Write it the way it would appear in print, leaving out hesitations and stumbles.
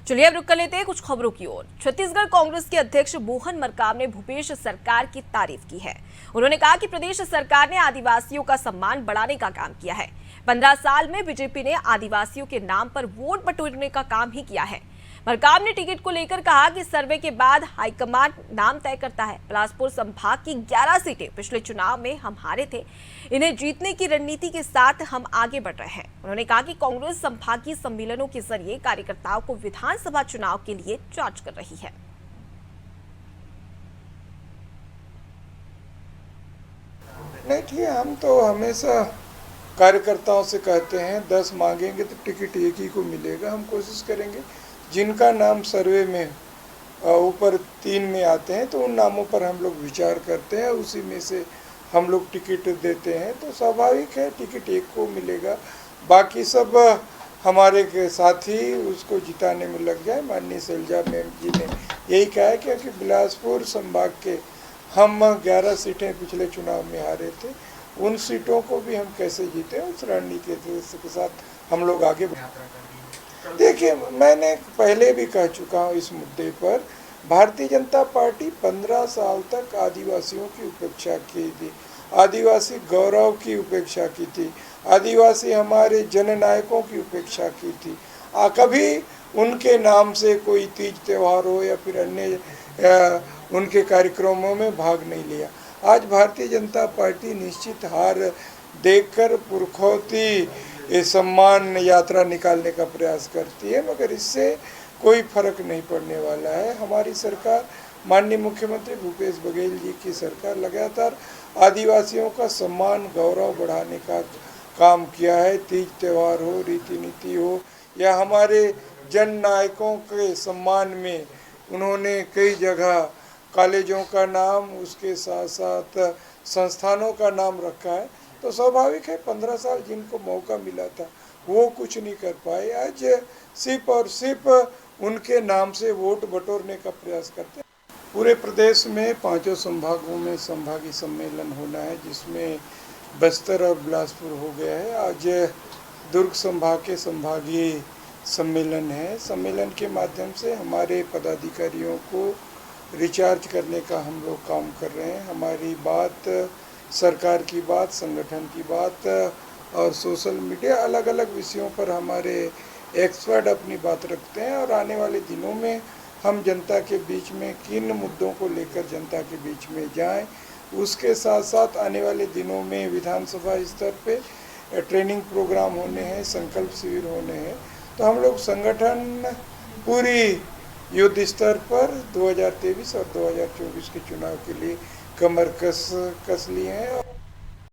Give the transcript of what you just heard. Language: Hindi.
चलिए अब रुक कर लेते हैं कुछ खबरों की ओर। छत्तीसगढ़ कांग्रेस के अध्यक्ष मोहन मरकाम ने भूपेश सरकार की तारीफ की है। उन्होंने कहा कि प्रदेश सरकार ने आदिवासियों का सम्मान बढ़ाने का काम किया है। 15 साल में बीजेपी ने आदिवासियों के नाम पर वोट बटोरने का काम ही किया है। मरकाम ने टिकट को लेकर कहा कि सर्वे के बाद हाईकमान नाम तय करता है। बिलासपुर संभाग की 11 सीटें पिछले चुनाव में हम हारे थे। इन्हें जीतने की रणनीति के साथ हम आगे बढ़ रहे हैं। उन्होंने कहा कि कांग्रेस संभागीय सम्मेलनों के जरिए कार्यकर्ताओं को विधानसभा चुनाव के लिए चार्ज कर रही है। नहीं ठीक है, हम तो हमेशा कार्यकर्ताओं से कहते हैं 10 मांगेंगे तो टिकट एक ही को मिलेगा। हम कोशिश करेंगे जिनका नाम सर्वे में ऊपर 3 में आते हैं तो उन नामों पर हम लोग विचार करते हैं, उसी में से हम लोग टिकट देते हैं। तो स्वाभाविक है टिकट एक को मिलेगा, बाकी सब हमारे के साथी उसको जिताने में लग जाए। माननीय शैलजा मैम जी ने यही कहा है क्योंकि बिलासपुर संभाग के हम 11 सीटें पिछले चुनाव में हारे थे, उन सीटों को भी हम कैसे जीते उस रणनीति के साथ हम लोग आगे देखिए, मैंने पहले भी कह चुका हूँ इस मुद्दे पर, भारतीय जनता पार्टी 15 साल तक आदिवासियों की उपेक्षा की थी, आदिवासी गौरव की उपेक्षा की थी, आदिवासी हमारे जननायकों की उपेक्षा की थी। कभी उनके नाम से कोई तीज त्यौहार हो या फिर अन्य उनके कार्यक्रमों में भाग नहीं लिया। आज भारतीय जनता पार्टी निश्चित हार देखकर पुरखौती सम्मान यात्रा निकालने का प्रयास करती है, मगर इससे कोई फर्क नहीं पड़ने वाला है। हमारी सरकार, माननीय मुख्यमंत्री भूपेश बघेल जी की सरकार लगातार आदिवासियों का सम्मान गौरव बढ़ाने का काम किया है। तीज त्यौहार हो, रीति नीति हो या हमारे जन नायकों के सम्मान में उन्होंने कई जगह कॉलेजों का नाम, उसके साथ साथ संस्थानों का नाम रखा है। तो स्वाभाविक है 15 साल जिनको मौका मिला था वो कुछ नहीं कर पाए, आज सिर्फ और सिर्फ उनके नाम से वोट बटोरने का प्रयास करते हैं। पूरे प्रदेश में 5 संभागों में संभागीय सम्मेलन होना है, जिसमें बस्तर और बिलासपुर हो गया है। आज दुर्ग संभाग के संभागीय सम्मेलन है। सम्मेलन के माध्यम से हमारे पदाधिकारियों को रिचार्ज करने का हम लोग काम कर रहे हैं। हमारी बात सरकार की बात, संगठन की बात और सोशल मीडिया, अलग अलग विषयों पर हमारे एक्सपर्ट अपनी बात रखते हैं और आने वाले दिनों में हम जनता के बीच में किन मुद्दों को लेकर जनता के बीच में जाएं, उसके साथ साथ आने वाले दिनों में विधानसभा स्तर पे ट्रेनिंग प्रोग्राम होने हैं, संकल्प शिविर होने हैं। तो हम लोग संगठन पूरी युद्ध स्तर पर 2023 और 2024 के चुनाव के लिए कमर कस लिए हैं।